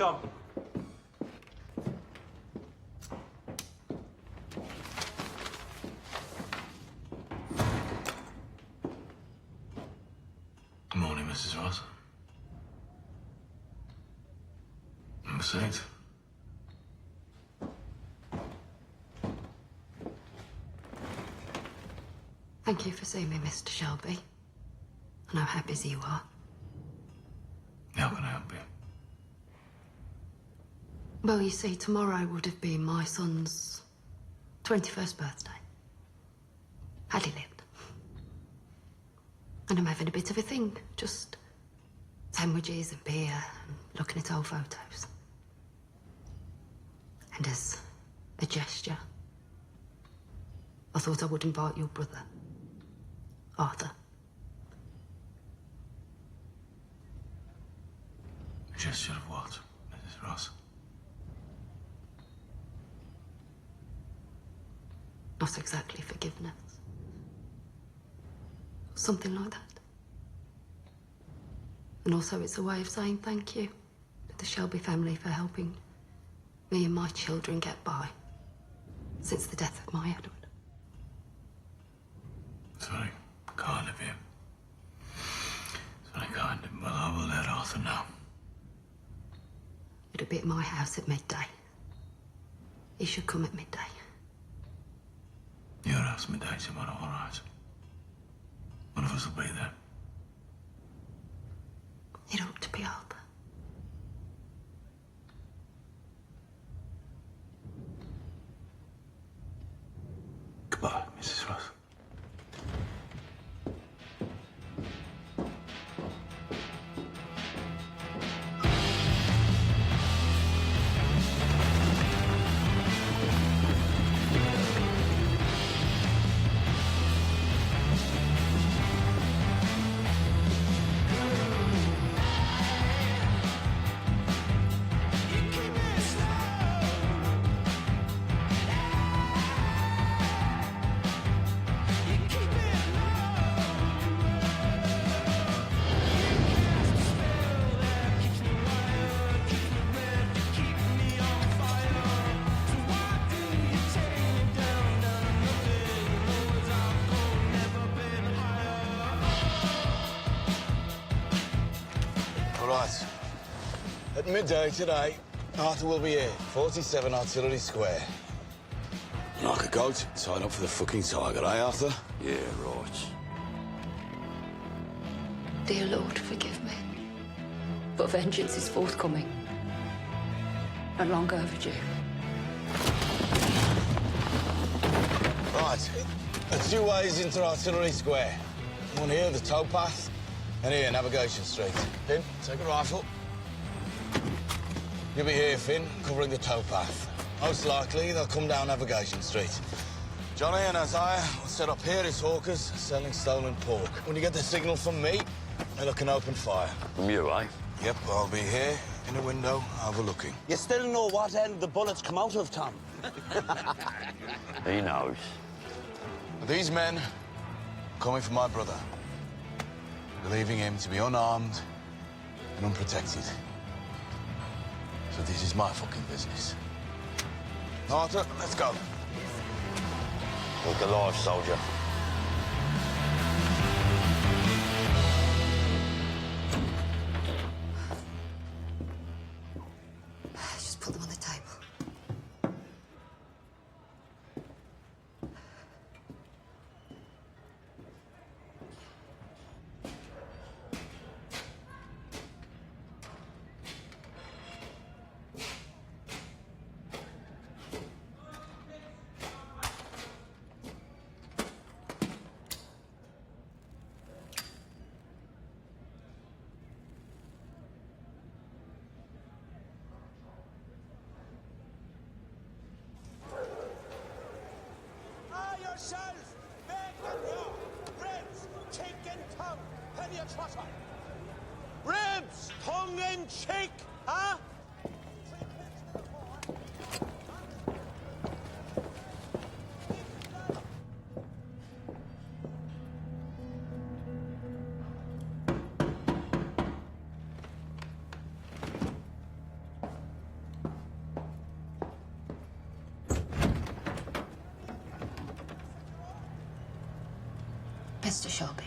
Tom. Good morning, Mrs. Ross. Number 6. Thank you for seeing me, Mr. Shelby. I know how busy you are. How can I help you? Well, you see, tomorrow would have been my son's 21st birthday. Had he lived. And I'm having a bit of a thing, just sandwiches and beer and looking at old photos. And as a gesture, I thought I would invite your brother, Arthur. A gesture of what, Mrs. Ross? Not exactly forgiveness. Something like that. And also it's a way of saying thank you to the Shelby family for helping me and my children get by since the death of my Edward. It's very kind of you. It's very kind of him, but I will let Arthur know. It'll be at my house at midday. He should come at midday. Your house midday tomorrow, all right? One of us will be there. It ought to be Arthur. Goodbye, Mrs. Ross. Right. At midday today, Arthur will be here, 47 Artillery Square. Like a goat, tied up for the fucking tiger, eh, Arthur? Yeah, right. Dear Lord, forgive me. But vengeance is forthcoming. No longer overdue. Right. There's 2 ways into Artillery Square. One here, the towpath, and here, Navigation Street. Finn, take a rifle. You'll be here, Finn, covering the towpath. Most likely, they'll come down Navigation Street. Johnny and Isaiah will set up here as hawkers selling stolen pork. When you get the signal from me, they'll look an open fire. From you, eh? Yep, I'll be here in a window overlooking. You still know what end the bullets come out of, Tom? He knows. These men are coming for my brother, believing him to be unarmed and unprotected. So this is my fucking business. Arthur, let's go. Look alive, soldier. Just put them on the table. Yourself, bacon, ribs, chicken tongue, penny a trotter. Ribs, tongue and cheek, huh? Mr. Shelby.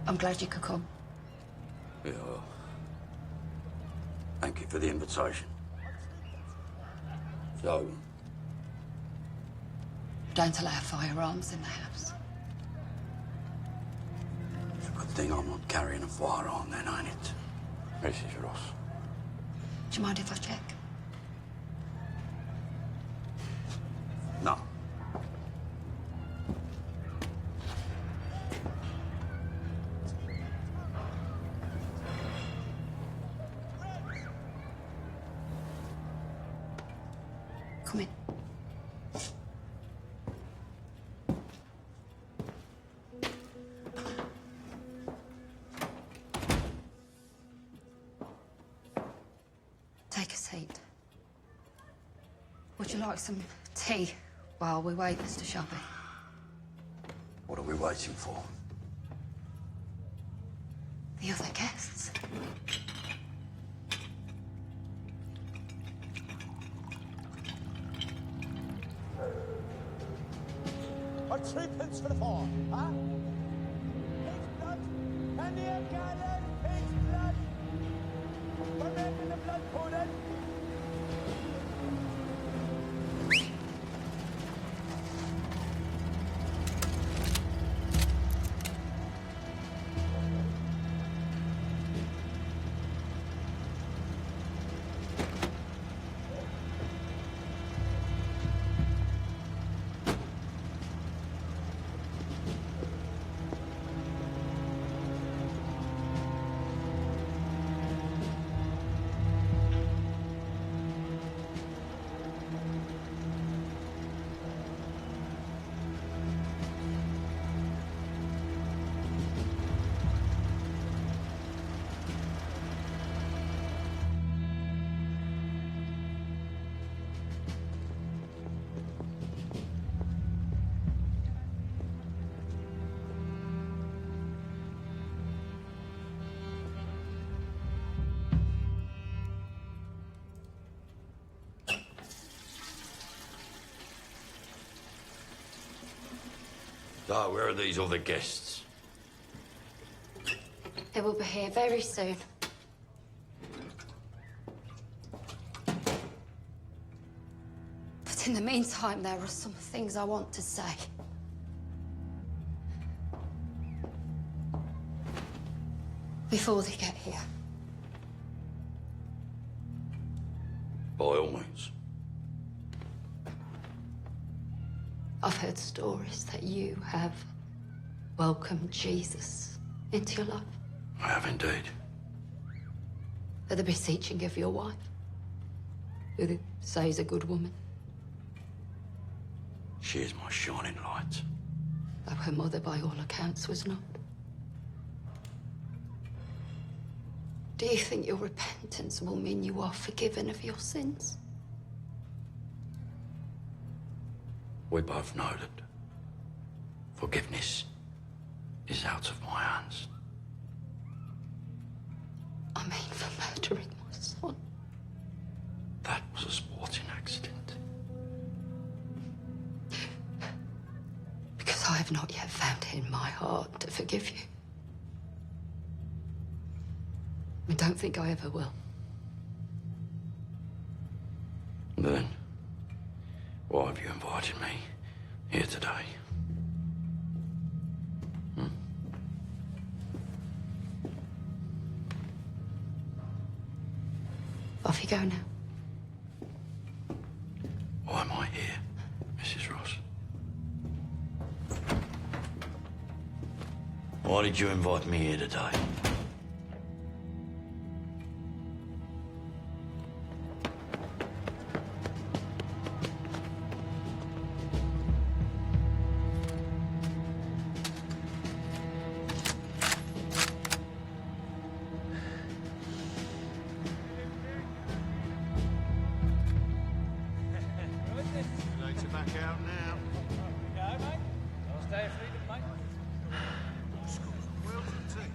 I'm glad you could come. Yeah. Thank you for the invitation. So, Don't allow firearms in the house. it's a good thing I'm not carrying a firearm then, ain't it? Mrs. Ross. Do you mind if I check? No. Come in. Take a seat. Would you like some tea while we wait, Mr. Shelby? What are we waiting for? The other guests. Or threepence for the four, huh? Pig's blood, and the garden, pig's blood. We're making the blood pudding. So, where are these other guests? They will be here very soon. But in the meantime, there are some things I want to say. Before they get here. By all means. I've heard stories that you have welcomed Jesus into your life. I have indeed. At the beseeching of your wife, who they say is a good woman. She is my shining light. Though her mother, by all accounts, was not. Do you think your repentance will mean you are forgiven of your sins? We both know that forgiveness is out of my hands. I mean, for murdering my son. That was a sporting accident. Because I have not yet found it in my heart to forgive you. I don't think I ever will. Then, why have you invited me here today? Off you go now. Why am I here, Mrs. Ross? Why did you invite me here today? Back out now. Yeah, mate. Last day of freedom, mate. Wilton tea.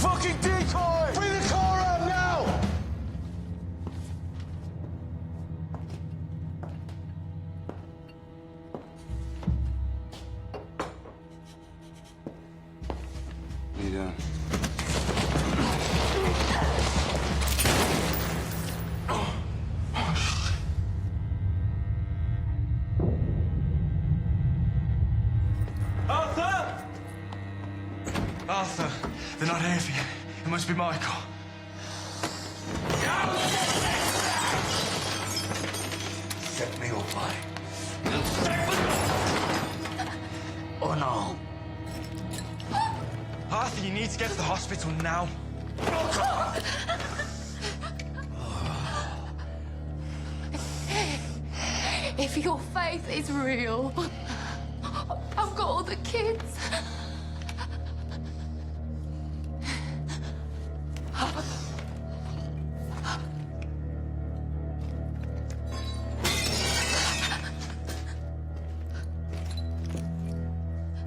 fucking decoy! Bring the car out now! What are you doing? Arthur, they're not here for you. It must be Michael. Set me up, boy. Oh no. Arthur, you need to get to the hospital now. If your faith is real, I've got all the kids.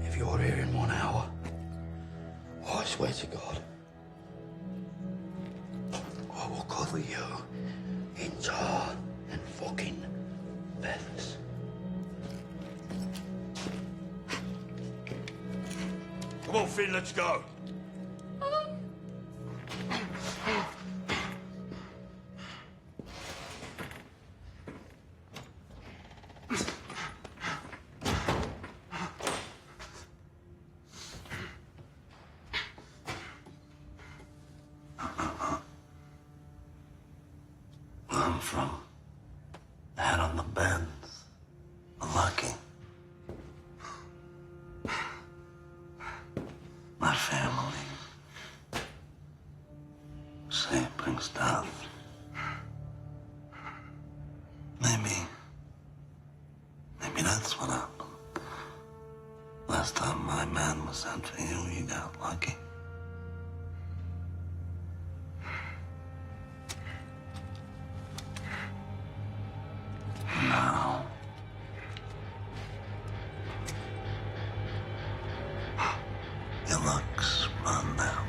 If you're here in 1 hour, I swear to God, I will cover you in tar and fucking feathers. Come on, Finn, let's go. Where I'm from, the head on the bed's unlucky. My family, say it brings death. Maybe that's what happened. Last time my man was sent for you, you got lucky. Now, your luck's run now.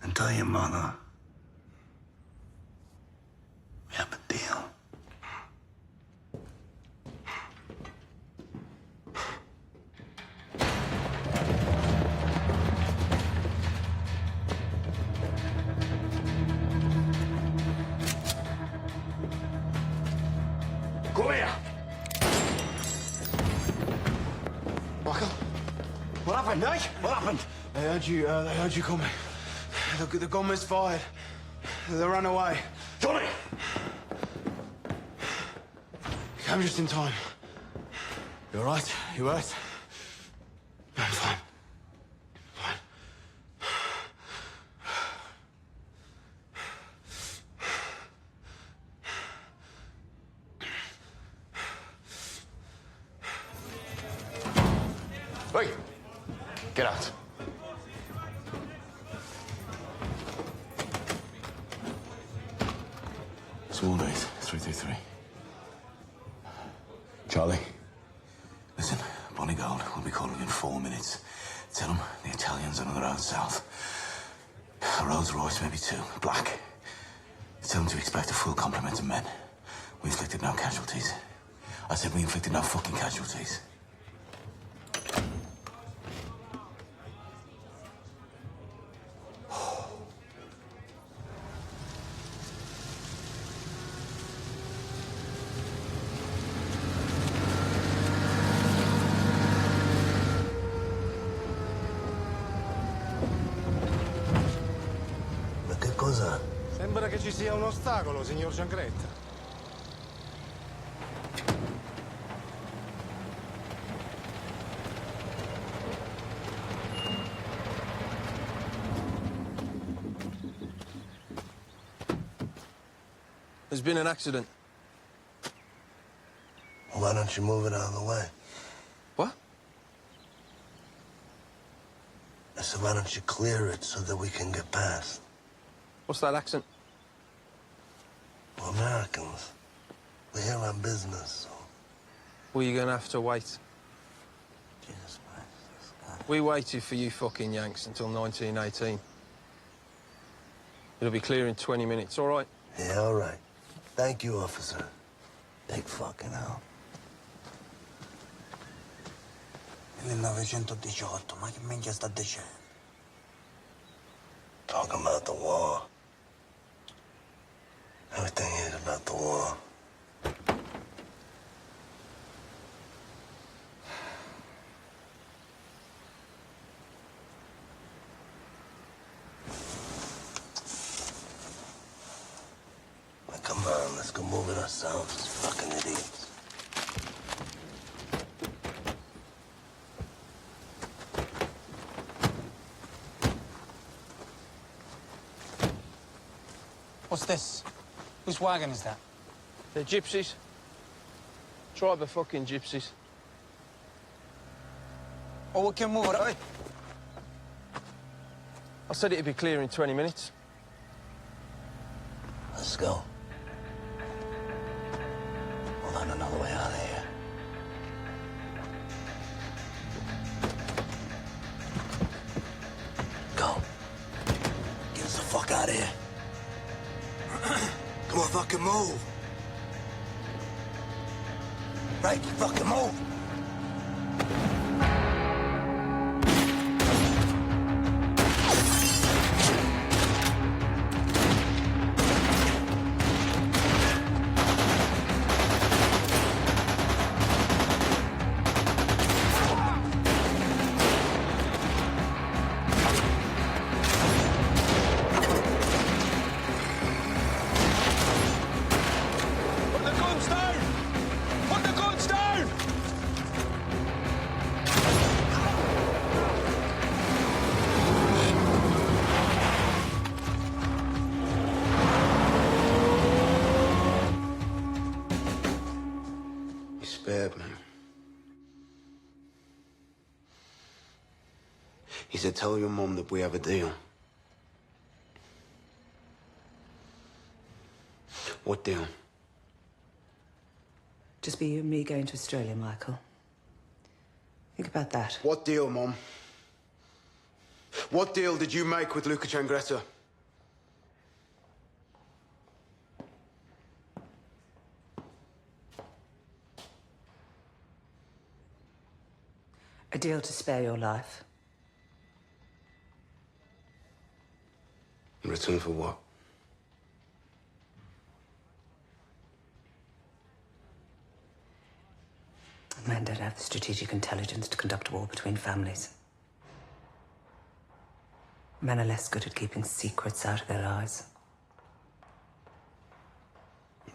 And tell your mother we have a deal. Come here! Michael? What happened, eh? What happened? They heard you coming. The gun was fired. They ran away. Johnny! You came just in time. You all right? You hurt? No, I'm fine. Fine. Wait! Get out. Small days, 333. Charlie? Listen, Bonnie Gold will be calling in 4 minutes. Tell them the Italians are on the road south. A Rolls Royce, maybe 2, black. Tell them to expect a full complement of men. We inflicted no casualties. I said we inflicted no fucking casualties. Ma che cosa? Sembra che ci sia un ostacolo, signor Giangretta. There's been an accident. Well, why don't you move it out of the way? What? I said, why don't you clear it so that we can get past? What's that accent? We're Americans. We're here on business, so... Well, you're gonna have to wait. Jesus Christ. We waited for you fucking Yanks until 1918. It'll be clear in 20 minutes, all right? Yeah, all right. Thank you, officer. Big fucking hell. 1918, ma che minchia sta dicendo? Talking about the war. Everything is about the war. Now, come on, let's go move it ourselves, fucking idiots. What's this? Whose wagon is that? They're gypsies. Tribe of fucking gypsies. Oh, we can move it. Oi. I said it'd be clear in 20 minutes. Let's go. We'll find another way out of here. Go. Get us the fuck out of here. Come on, fucking move. Right, fucking move. Spared me. He said, tell your mom that we have a deal. What deal? Just be you and me going to Australia, Michael. Think about that. What deal, Mom? What deal did you make with Luca Changretta? A deal to spare your life. In return for what? Men don't have the strategic intelligence to conduct a war between families. Men are less good at keeping secrets out of their lives.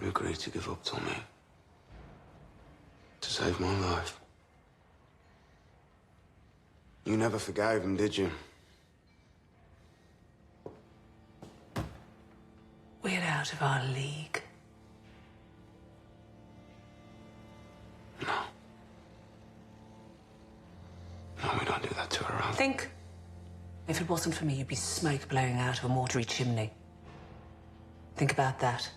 You agreed to give up, Tommy. To save my life. You never forgave him, did you? We're out of our league. No. No, we don't do that to her own. Think. If it wasn't for me, you'd be smoke blowing out of a mortuary chimney. Think about that.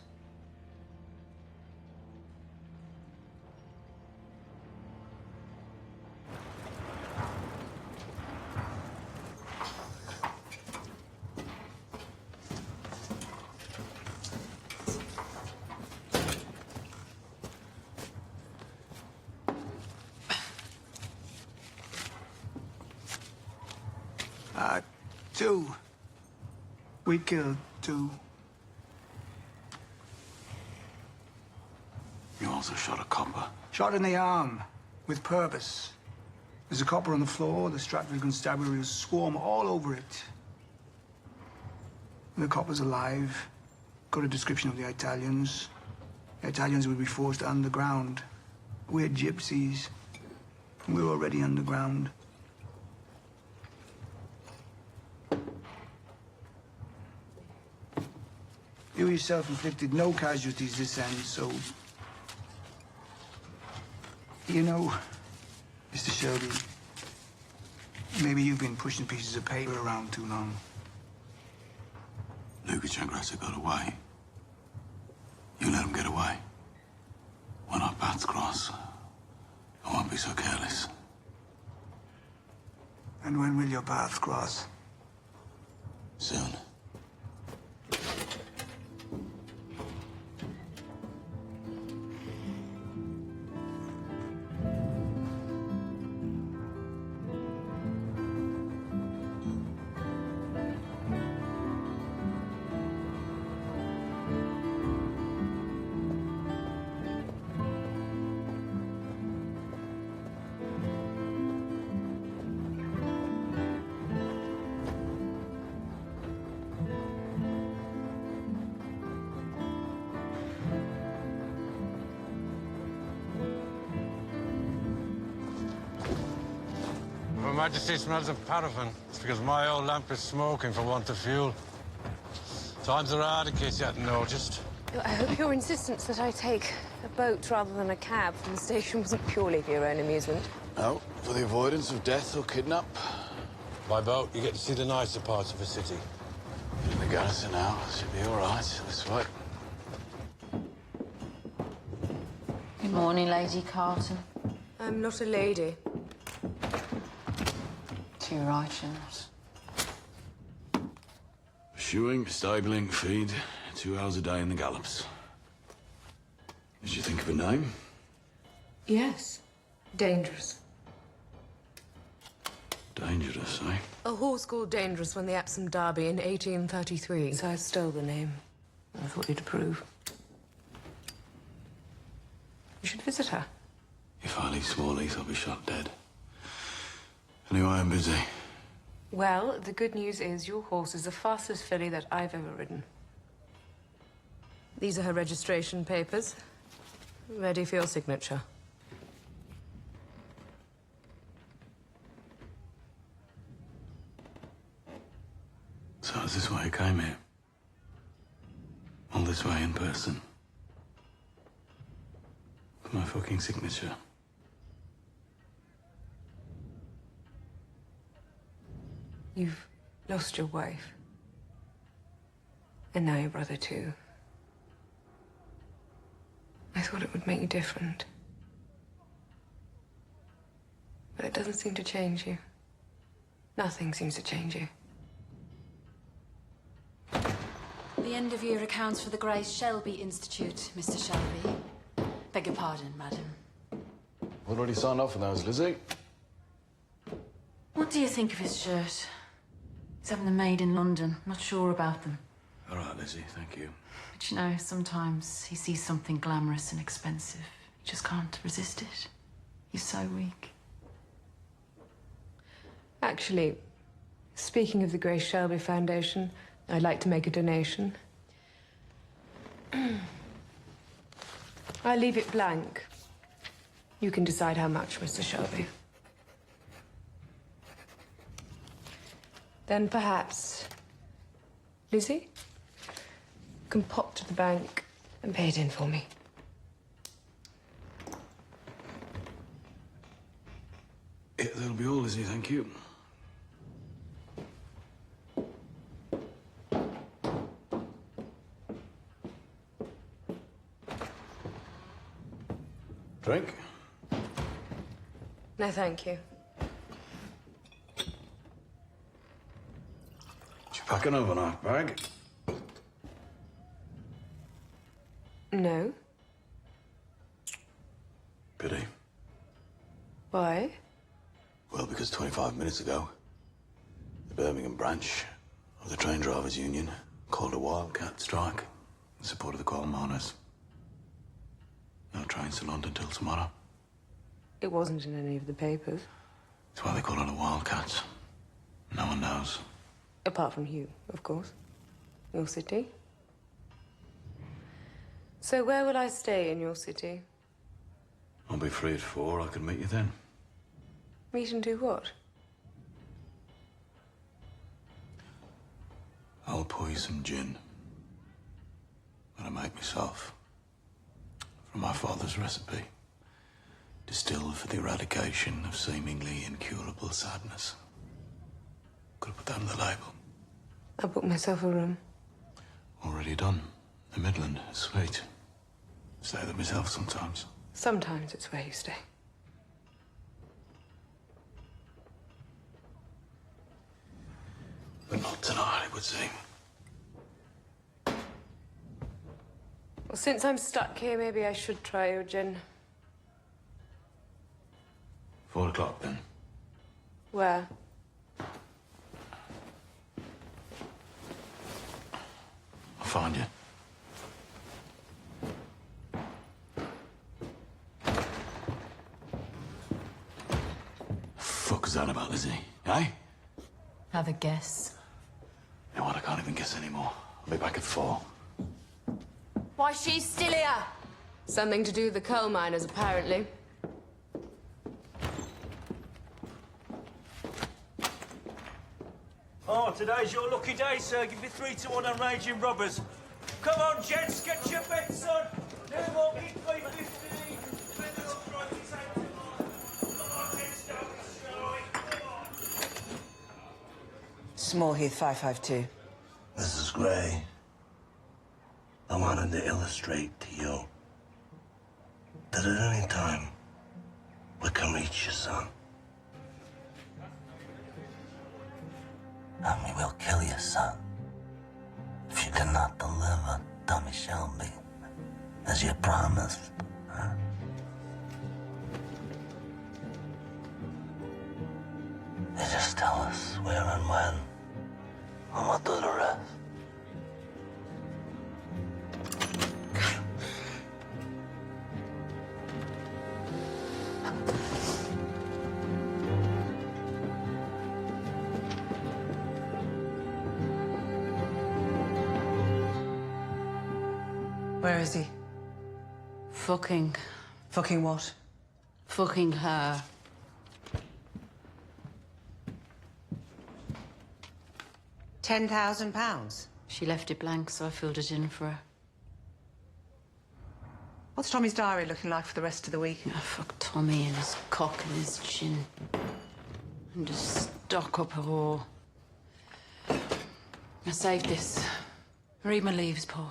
Two. We killed two. You also shot a copper. Shot in the arm, with purpose. There's a copper on the floor, the Stratford Constabulary was swarm all over it. The copper's alive. Got a description of the Italians. The Italians would be forced underground. We're gypsies. We're already underground. You yourself inflicted no casualties this end, so... You know, Mr. Shelby, maybe you've been pushing pieces of paper around too long. Lukashenko got away. You let him get away. When our paths cross, I won't be so careless. And when will your paths cross? Soon. Her Majesty smells of paraffin. It's because my old lamp is smoking for want of fuel. Times are hard in case you hadn't noticed. I hope your insistence that I take a boat rather than a cab from the station wasn't purely for your own amusement. No, for the avoidance of death or kidnap. By boat, you get to see the nicer parts of the city. In the garrison now, should be all right. This way. Good morning, Lady Carton. I'm not a lady. To your right, you're not. Shoeing, stabling, feed, 2 hours a day in the gallops. Did you think of a name? Yes. Dangerous. Dangerous, eh? A horse called Dangerous won the Epsom Derby in 1833. So I stole the name. I thought you'd approve. You should visit her. If I leave Smallheath, I'll be shot dead. Anyway, I'm busy. Well, the good news is your horse is the fastest filly that I've ever ridden. These are her registration papers. Ready for your signature. So is this why you came here? All this way in person? For my fucking signature? You've lost your wife. And now your brother, too. I thought it would make you different. But it doesn't seem to change you. Nothing seems to change you. The end of year accounts for the Grace Shelby Institute, Mr. Shelby. Beg your pardon, madam. Already signed off on those, Lizzie. What do you think of his shirt? He's having them made in London. Not sure about them. All right, Lizzie, thank you. But you know, sometimes he sees something glamorous and expensive. He just can't resist it. He's so weak. Actually, speaking of the Grace Shelby Foundation, I'd like to make a donation. I leave it blank. You can decide how much, Mr. Shelby. Then perhaps Lizzie can pop to the bank and pay it in for me. Yeah, that'll be all, Lizzie, thank you. Drink? No, thank you. Did you pack an overnight bag? No. Pity. Why? Well, because 25 minutes ago, the Birmingham branch of the Train Drivers' Union called a wildcat strike in support of the coal miners. No trains to London till tomorrow. It wasn't in any of the papers. That's why they call it a wildcat. No one knows. Apart from you, of course. Your city. So where will I stay in your city? I'll be free at 4. I can meet you then. Meet and do what? I'll pour you some gin. make myself. From my father's recipe. Distilled for the eradication of seemingly incurable sadness. Could have put that on the label. I'll book myself a room. Already done. The Midland. Sweet. Stay there myself sometimes. Sometimes it's where you stay. But not tonight, it would seem. Well, since I'm stuck here, maybe I should try your gin. 4 o'clock, then. Where? I'll find you. Fuck is that about, Lizzie? Eh? Have a guess. You know what? I can't even guess anymore. I'll be back at 4. Why, she's still here. Something to do with the coal miners, apparently. Oh, today's your lucky day, sir. Give me 3-1 on raging robbers. Come on, gents, get your bets, son. No more big 350. Smallheath 552. Mrs. Gray, I wanted to illustrate to you that at any time we can reach your son. And we will kill your son if you cannot deliver Tommy Shelby as you promised. Huh? You just tell us where and when, and we'll do the rest. Where is he? Fucking. Fucking what? Fucking her. £10,000. She left it blank, so I filled it in for her. What's Tommy's diary looking like for the rest of the week? Oh, fuck Tommy and his cock and his chin. And just stock up a whore. I saved this. Read my leaves, Paul.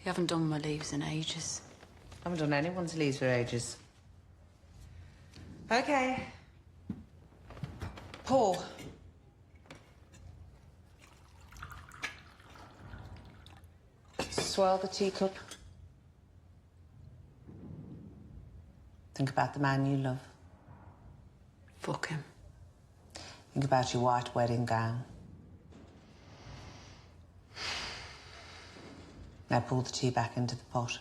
You haven't done my leaves in ages. I haven't done anyone's leaves for ages. Okay. Paul. Swirl the teacup. Think about the man you love. Fuck him. Think about your white wedding gown. Now pour the tea back into the pot.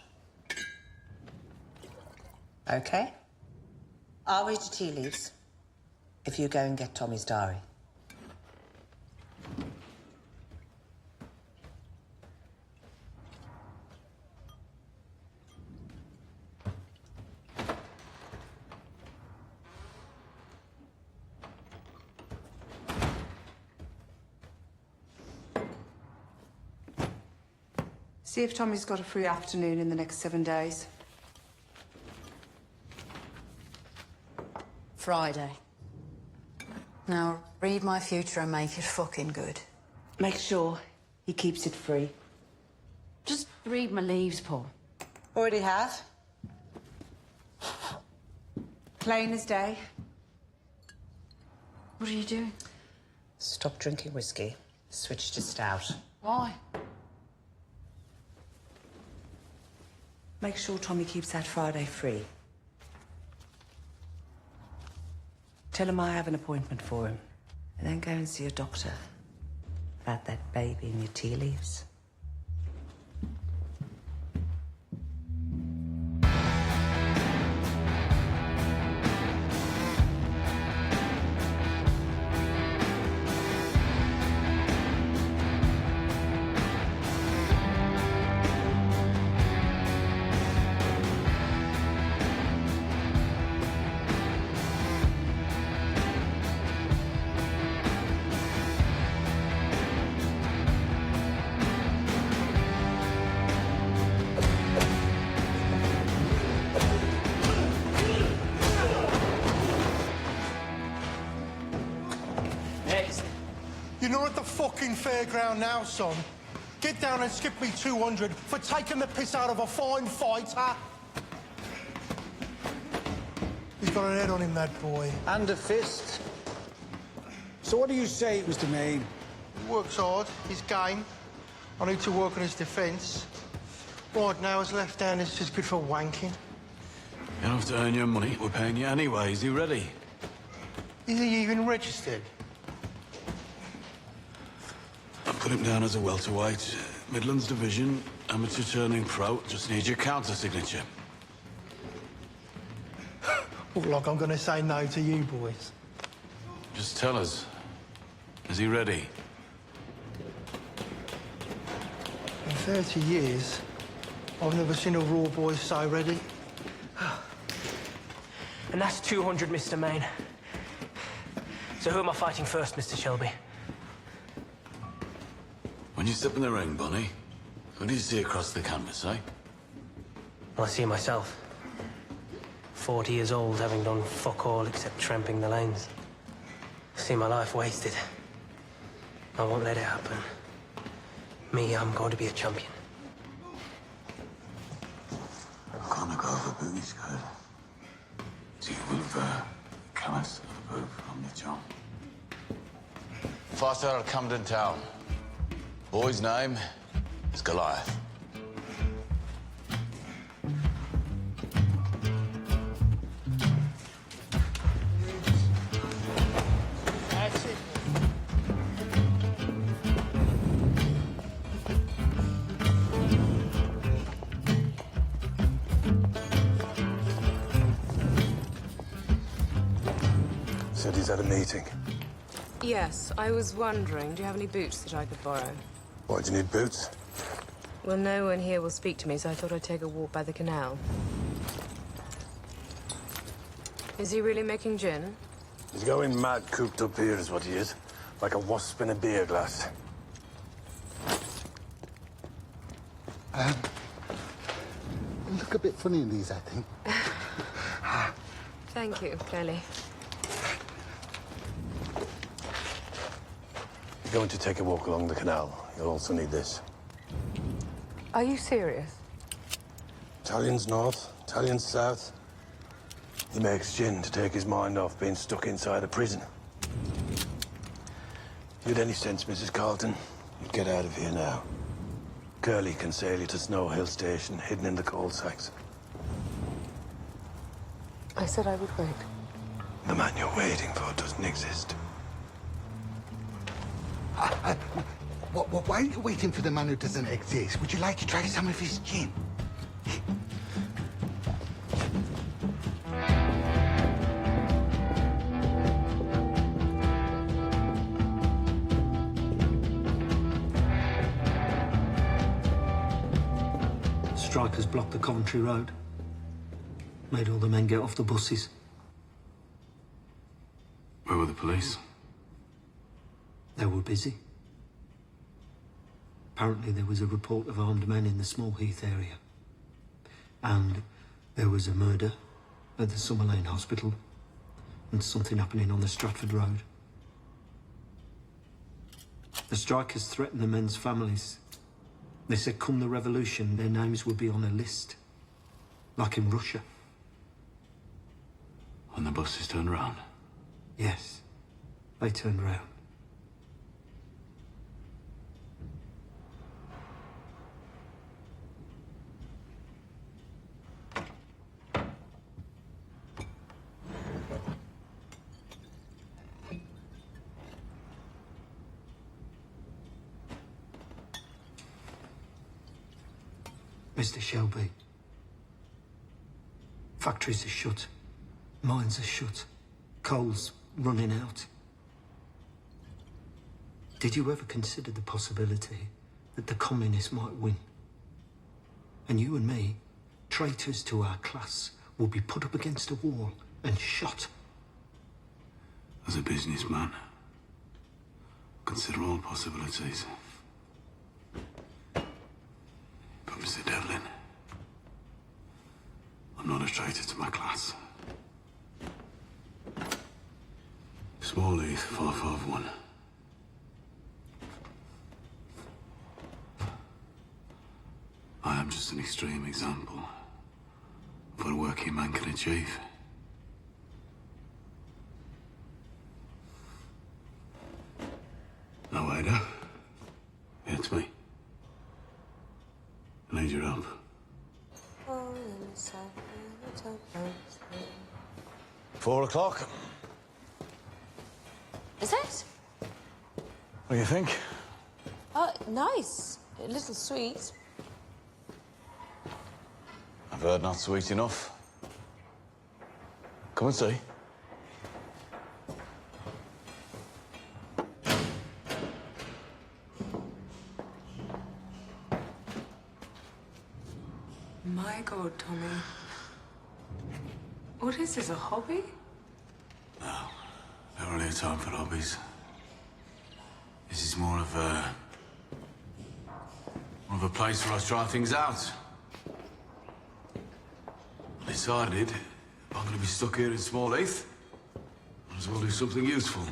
Okay? I'll read the tea leaves if you go and get Tommy's diary. See if Tommy's got a free afternoon in the next 7 days. Friday. Now, read my future and make it fucking good. Make sure he keeps it free. Just read my leaves, Paul. Already have. Plain as day. What are you doing? Stop drinking whiskey. Switch to stout. Why? Make sure Tommy keeps that Friday free. Tell him I have an appointment for him. And then go and see a doctor about that baby in your tea leaves. You're not at the fucking fairground now, son. Get down and skip me 200 for taking the piss out of a fine fighter. He's got an head on him, that boy. And a fist. So what do you say, Mr. Maine? He works hard. He's game. I need to work on his defence. Right now, his left hand is just good for wanking. You don't have to earn your money. We're paying you anyway. Is he ready? Is he even registered? I put him down as a welterweight. Midlands Division, amateur turning pro. Just need your counter signature. Look like I'm going to say no to you boys. Just tell us. Is he ready? In 30 years, I've never seen a raw boy so ready. And that's 200, Mr. Maine. So who am I fighting first, Mr. Shelby? When you step in the ring, Bonnie, who do you see across the canvas, eh? Well, I see myself. 40 years old, having done fuck all except tramping the lanes. See my life wasted. I won't let it happen. Me, I'm going to be a champion. I'm gonna go over booty skirt. See, we've come us of a boot from the jump. Fast out of Camden Town. Boy's name is Goliath. That's it. Said he's at a meeting. Yes, I was wondering, do you have any boots that I could borrow? Why, do you need boots? Well, no one here will speak to me, so I thought I'd take a walk by the canal. Is he really making gin? He's going mad cooped up here is what he is. Like a wasp in a beer glass. Look a bit funny in these, I think. Thank you, Kelly. You're going to take a walk along the canal. You'll also need this. Are you serious? Italians north, Italians south. He makes gin to take his mind off being stuck inside a prison. If you had any sense, Mrs. Carlton, you'd get out of here now. Curly can sail you to Snow Hill Station, hidden in the coal sacks. I said I would wait. The man you're waiting for doesn't exist. Why are you waiting for the man who doesn't exist? Would you like to try some of his gin? Strikers blocked the Coventry Road. Made all the men get off the buses. Where were the police? They were busy. Apparently there was a report of armed men in the Small Heath area. And there was a murder at the Summer Lane Hospital and something happening on the Stratford Road. The strikers threatened the men's families. They said come the revolution, their names would be on a list. Like in Russia. When the buses turned around? Yes, they turned round. Mr. Shelby, factories are shut, mines are shut, coal's running out. Did you ever consider the possibility that the communists might win? And you and me, traitors to our class, will be put up against a wall and shot? As a businessman, consider all possibilities. But Mr. Devlin, I'm not a traitor to my class. Small Heath, 451. just an extreme example of what a working man can achieve. No, Ada. Yeah, it's me. I need your help. 4 o'clock. Is it? What do you think? Oh, nice. A little sweet. I've heard not sweet enough. Come and see. My God, Tommy. What is this, a hobby? No, never really have time for hobbies. This is more of a place where I try things out. I decided if I'm going to be stuck here in Small Heath, I might as well do something useful.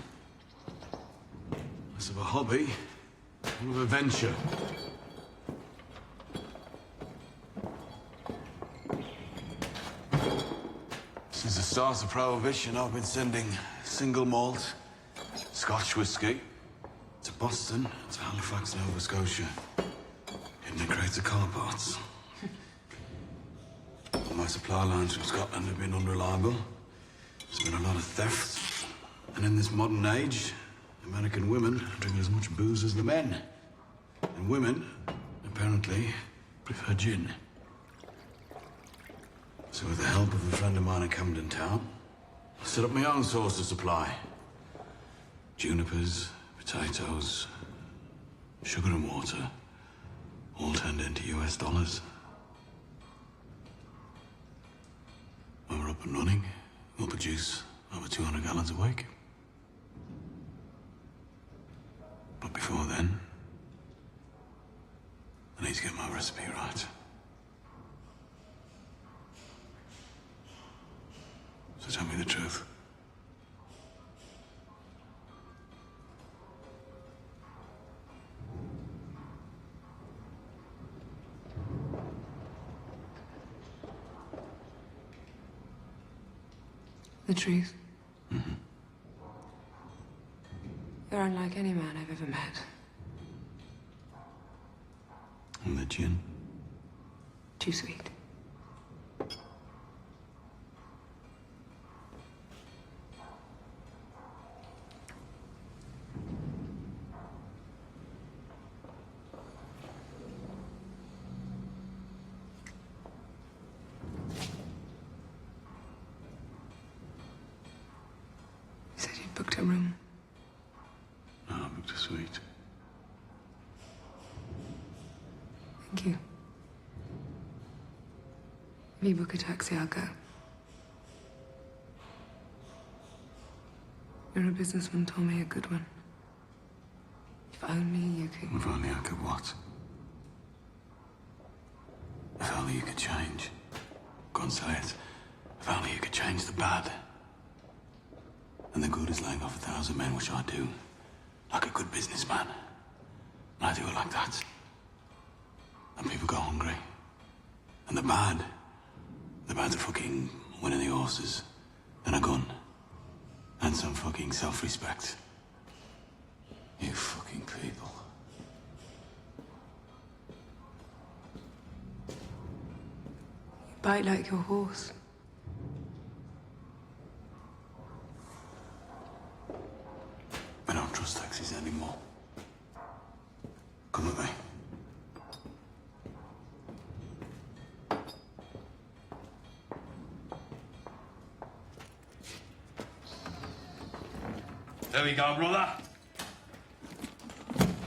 Less of a hobby, more of a venture. Since the start of Prohibition, I've been sending single malt, Scotch whiskey, to Boston, to Halifax, Nova Scotia, hidden in crates of car parts. My supply lines from Scotland have been unreliable. There's been a lot of theft. And in this modern age, American women drink as much booze as the men. And women, apparently, prefer gin. So with the help of a friend of mine in Camden Town, I set up my own source of supply. Junipers, potatoes, sugar and water, all turned into US dollars. When we're up and running, we'll produce over 200 gallons a week. But before then, I need to get my recipe right. So tell me the truth. The truth? Mm-hmm. You're unlike any man I've ever met. And the gin? Too sweet. You said you'd booked a room. No, I booked a suite. Thank you. If you book a taxi, I'll go. You're a businessman, Tommy, a good one. If only you could... If only I could what? If only you could change. Go and say it. If only you could change the bad. And the good is laying off 1,000 men, which I do. Like a good businessman. And I do it like that. And people go hungry. And the bad's a fucking winning the horses. And a gun. And some fucking self-respect. You fucking people. You bite like your horse. I don't trust taxis anymore. Come with me. There we go, brother.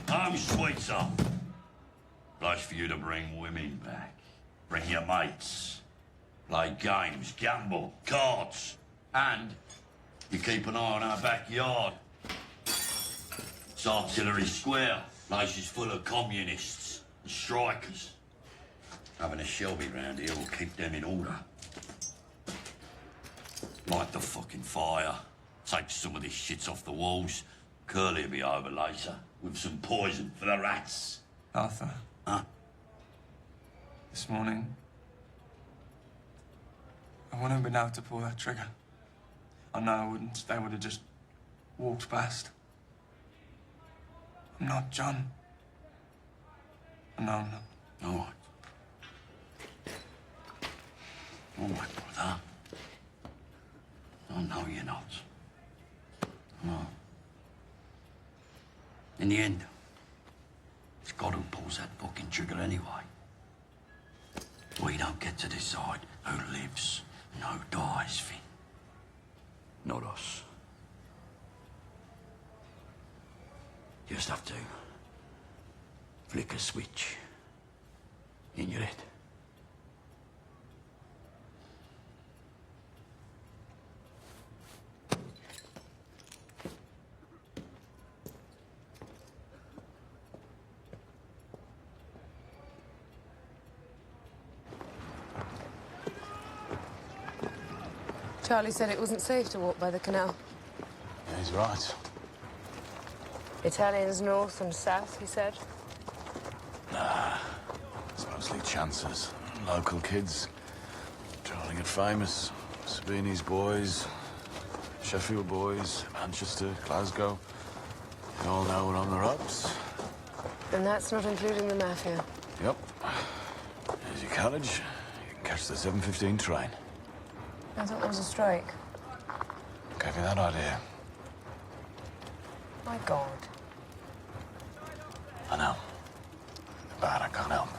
Home sweet son. Place for you to bring women back. Bring your mates. Play games, gamble, cards. And you keep an eye on our backyard. It's Artillery Square. Place is full of communists and strikers. Having a Shelby round here will keep them in order. Light the fucking fire. Take some of this shit off the walls. Curly'll be over later with some poison for the rats. Arthur. Huh? This morning, I wouldn't have been able to pull that trigger. I know I wouldn't. They would have just walked past. I'm not John. No, I'm not. All right. All right, brother. I know you're not. No. In the end, it's God who pulls that fucking trigger anyway. We don't get to decide who lives and who dies, Finn. Not us. You just have to flick a switch in your head. Charlie said it wasn't safe to walk by the canal. Yeah, he's right. Italians north and south, he said. Nah, it's mostly chances. Local kids trying to get famous. Savini's boys, Sheffield boys, Manchester, Glasgow. They all know we're on the ropes. And that's not including the mafia. Yep. Here's your carriage. You can catch the 7:15 train. I thought there was a strike. Gave you that idea. My God. I know. But I can't help.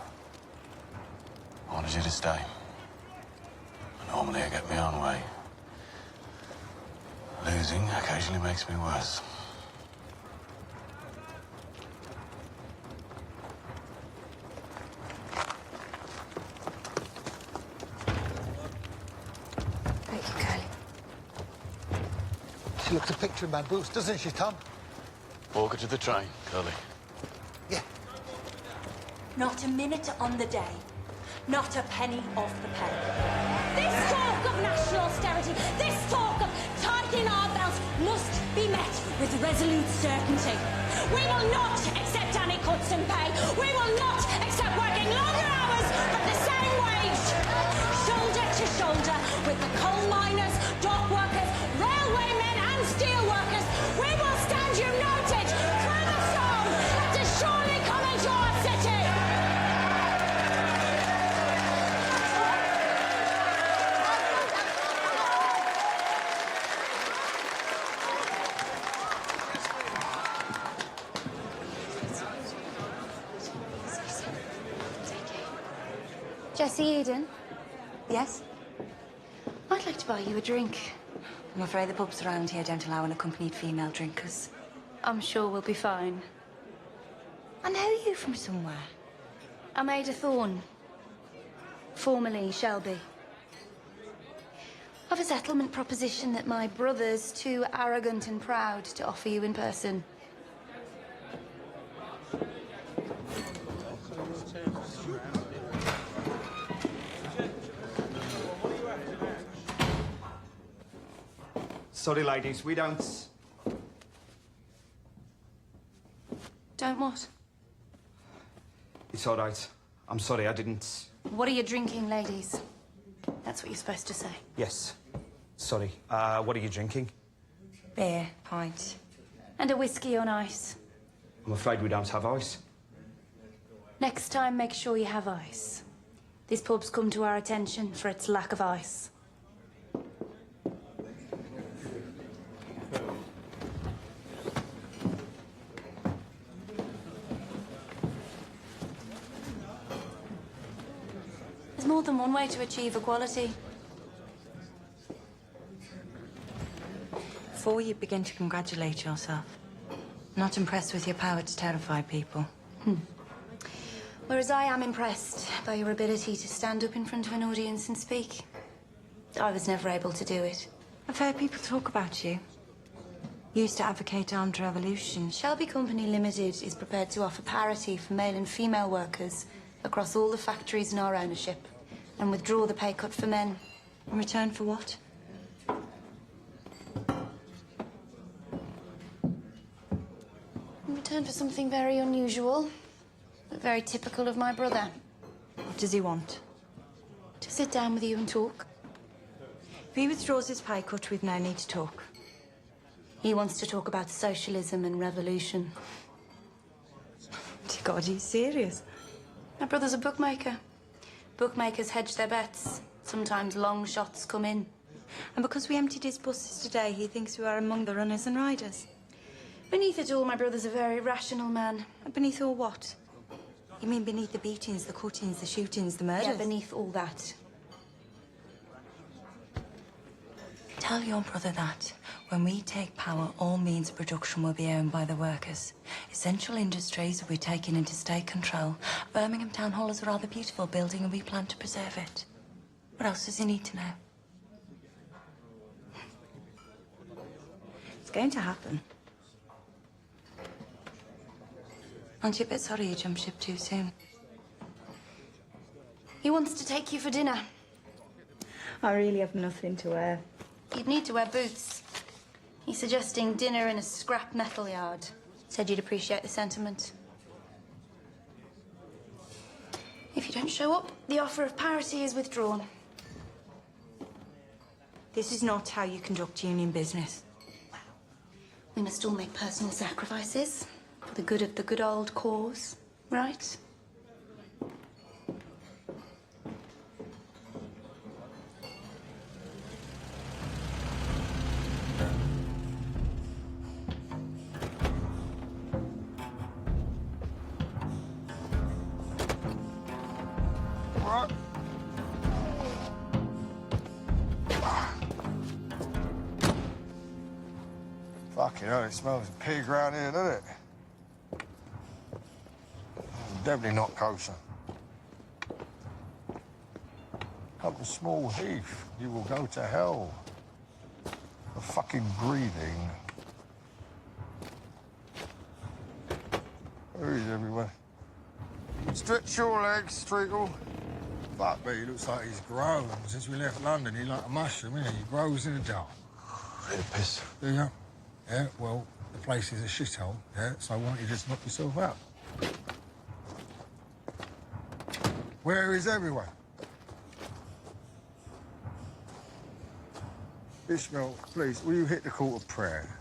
I wanted you to stay. Normally I get my own way. Losing occasionally makes me worse. Thank you, Curly. She looks a picture in my boots, doesn't she, Tom? Walk her to the train, Curly. Not a minute on the day. Not a penny off the pay. This talk of national austerity, this talk of tightening our belts must be met with resolute certainty. We will not accept any cuts in pay. We will not accept working longer hours but the same wage. Shoulder to shoulder with the coal miners, dock workers, railwaymen and steel workers, we will stand united through the storm that is surely coming to our city. Jessie Eden? Yes? I'd like to buy you a drink. I'm afraid the pubs around here don't allow unaccompanied female drinkers. I'm sure we'll be fine. I know you from somewhere. I'm Ada Thorne. Formerly Shelby. I've a settlement proposition that my brother's too arrogant and proud to offer you in person. Sorry, ladies, we don't... Don't what? It's all right. I'm sorry, I didn't... What are you drinking, ladies? That's what you're supposed to say. Yes. Sorry. What are you drinking? Beer, pint. And a whiskey on ice. I'm afraid we don't have ice. Next time, make sure you have ice. This pub's come to our attention for its lack of ice. There's more than one way to achieve equality. Before you begin to congratulate yourself, not impressed with your power to terrify people. Whereas I am impressed by your ability to stand up in front of an audience and speak. I was never able to do it. I've heard people talk about you. You used to advocate armed revolution. Shelby Company Limited is prepared to offer parity for male and female workers across all the factories in our ownership and withdraw the pay cut for men. In return for what? In return for something very unusual, but very typical of my brother. What does he want? To sit down with you and talk. If he withdraws his pay cut, we've no need to talk. He wants to talk about socialism and revolution. Dear God, he's serious. My brother's a bookmaker. Bookmakers hedge their bets. Sometimes long shots come in. And because we emptied his buses today, he thinks we are among the runners and riders. Beneath it all, my brother's a very rational man. And beneath all what? You mean beneath the beatings, the cuttings, the shootings, the murders? Yeah, beneath all that. Tell your brother that when we take power, all means of production will be owned by the workers. Essential industries will be taken into state control. Birmingham Town Hall is a rather beautiful building and we plan to preserve it. What else does he need to know? It's going to happen. Aren't you a bit sorry you jumped ship too soon? He wants to take you for dinner. I really have nothing to wear. You'd need to wear boots. He's suggesting dinner in a scrap metal yard. Said you'd appreciate the sentiment. If you don't show up, the offer of parity is withdrawn. This is not how you conduct union business. We must all make personal sacrifices for the good of the good old cause, right? What? Fucking hell, it smells of pig around here, doesn't it? Definitely not kosher. Come to Small Heath, you will go to hell. For fucking breathing. Who's everywhere? Stretch your legs, Treacle. Fuck me, he looks like he's grown. Since we left London, he's like a mushroom, isn't he? He grows in a jar. Ready to piss? Do you? Yeah, well, the place is a shithole, yeah, so why don't you just knock yourself out? Where is everyone? Ishmael, please, will you hit the call of prayer?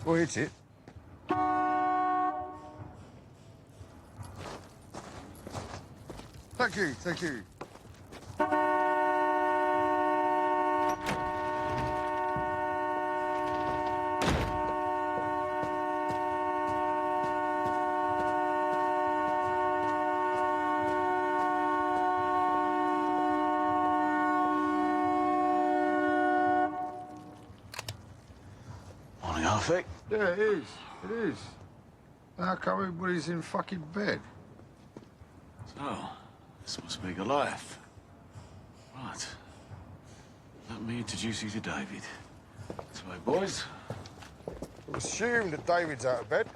Well, hit it. Thank you, thank you. Morning, Alfie. Yeah, it is. It is. How come everybody's in fucking bed? So, this must be Goliath. Right. Let me introduce you to David. This way, boys. We'll assume that David's out of bed.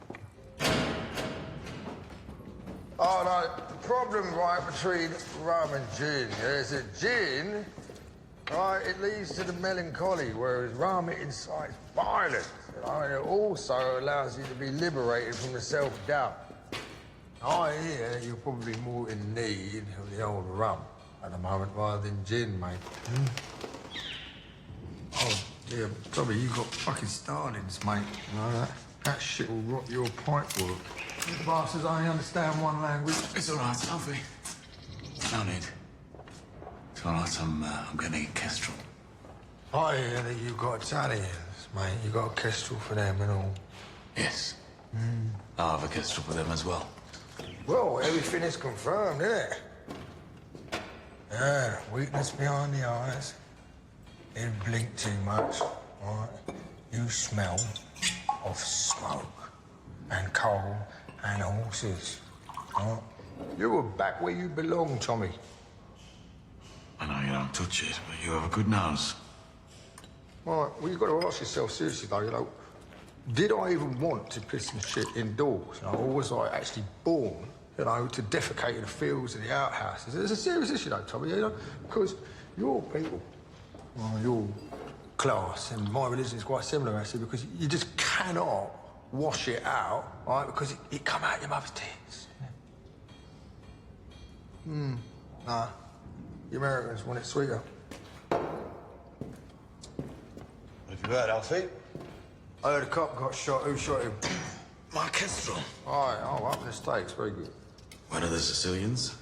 Oh, no, the problem, right, between rum and gin is that gin, right, it leads to the melancholy, whereas rum, it incites violence. And it also allows you to be liberated from the self-doubt. I hear that you're probably more in need of the old rum at the moment rather than gin, mate. Oh, dear, Tommy, you got fucking starlings, mate. You know that? That shit will rot your pipe work. You bastards only understand one language. It's all right, Alfie. No need. It's all right, I'm getting a kestrel. I hear that you got Italians, mate. You got a kestrel for them and all. Yes. I'll have a kestrel for them as well. Well, everything is confirmed, isn't it? Yeah, weakness behind the eyes. You blink too much, right? You smell of smoke and coal and horses, right? You were back where you belong, Tommy. I know you don't touch it, but you have a good nose. Right, well, you've got to ask yourself seriously, though, you know, did I even want to piss and shit indoors? You know, or was I actually born, you know, to defecate in the fields and the outhouses? It's a serious issue, though, Tommy, you know, because your people, well, your class and my religion is quite similar, actually, because you just cannot wash it out, right? Because it come out your mother's tits. Nah. The Americans want it sweeter. What have you heard, Alfie? I heard a cop got shot. Who shot him? Mark Kestrel. Aye, oh, up in the States. Very good. When are the Sicilians?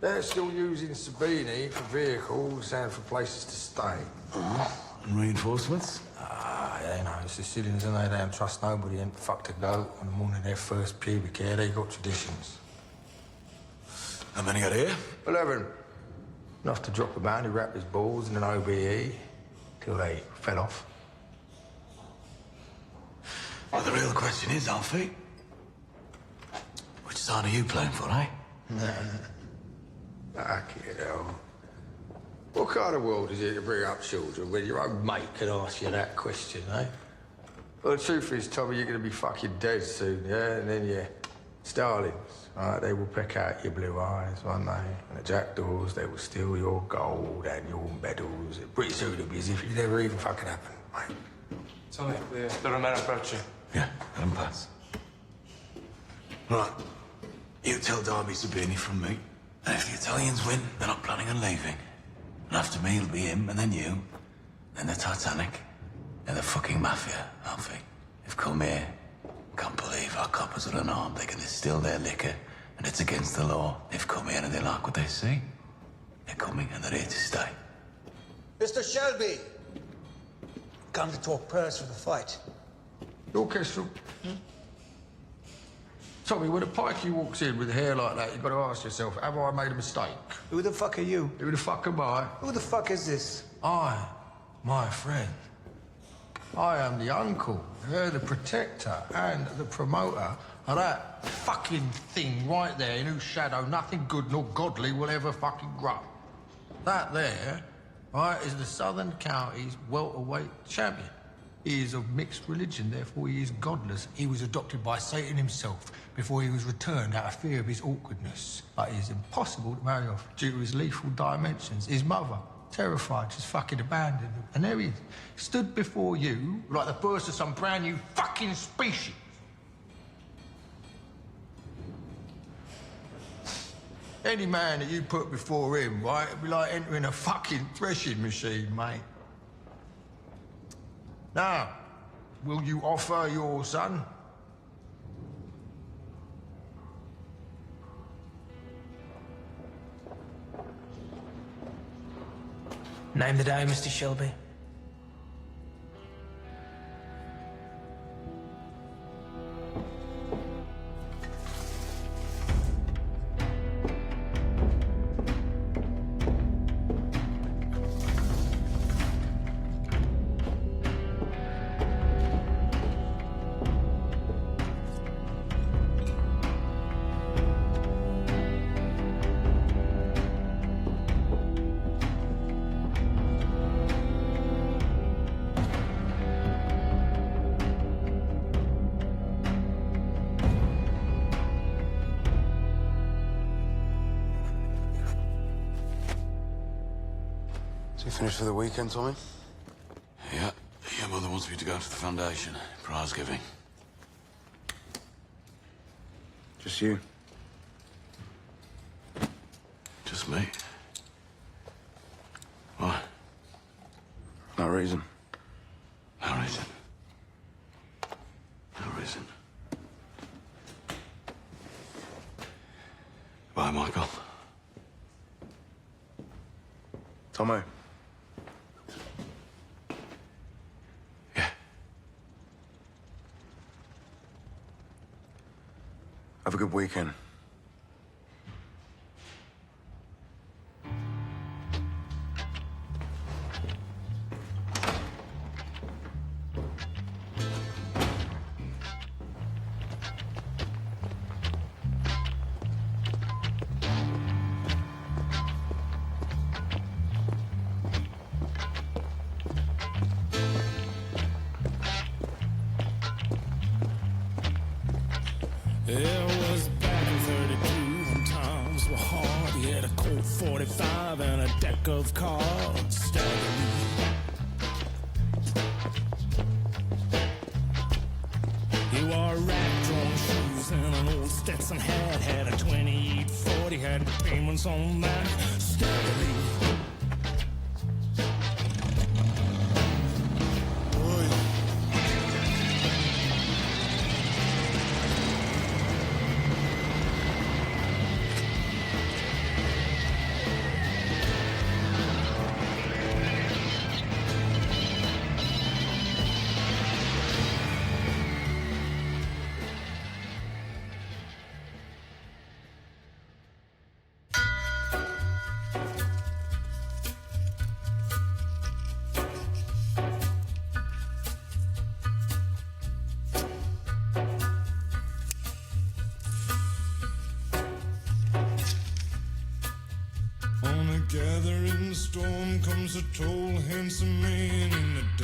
They're still using Sabini for vehicles and for places to stay. And reinforcements? You know, the Sicilians, and they don't trust nobody and fucked a goat on the morning of their first pubic hair. They got traditions. How many got here? 11. Enough to drop a bounty, wrap his balls in an OBE till they fell off. Well, the real question is, Alfie, which side are you playing for, eh? Fucking hell. What kind of world is it to bring up children when your own mate can ask you that question, eh? Well, the truth is, Tommy, you're going to be fucking dead soon, yeah? And then your starlings, right? They will peck out your blue eyes, won't they? And the jackdaws, they will steal your gold and your medals. Pretty soon it'll be as if it never even fucking happened, mate. Tommy, the Roman approaching. Yeah, let him pass. Right. You tell Darby Sabini from me. And if the Italians win, they're not planning on leaving. And after me, it'll be him, and then you, then the Titanic, and the fucking mafia, Alfie. They've come here. Can't believe our coppers are unarmed. They can distill their liquor, and it's against the law. They've come here and they like what they see. They're coming and they're here to stay. Mr. Shelby! Come to talk prayers for the fight. Your Kestrel. Tommy, when a pikey walks in with hair like that, you've got to ask yourself, have I made a mistake? Who the fuck are you? Who the fuck am I? Who the fuck is this? I, my friend. I am the uncle, the protector, and the promoter of that fucking thing right there in whose shadow nothing good nor godly will ever fucking grow. That there, right, is the Southern Counties welterweight champion. He is of mixed religion, therefore he is godless. He was adopted by Satan himself before he was returned out of fear of his awkwardness. But it is impossible to marry off due to his lethal dimensions. His mother, terrified, just fucking abandoned him. And there he is, stood before you like the birth of some brand new fucking species. Any man that you put before him, right, it'd be like entering a fucking threshing machine, mate. Now, will you offer your son? Name the day, Mr. Shelby. So you finished for the weekend, Tommy? Yeah. Your mother wants me to go to the foundation. Prize giving. Just you? Just me. Why? No reason. No reason. No reason. Bye, Michael. Tomo. Have a good weekend. It was back in 32 when times were hard. He had a Colt 45 and a deck of cards staggering. Stetson hat, had a 2840, had the payments on that steadily. On a gathering storm comes a tall, handsome man in a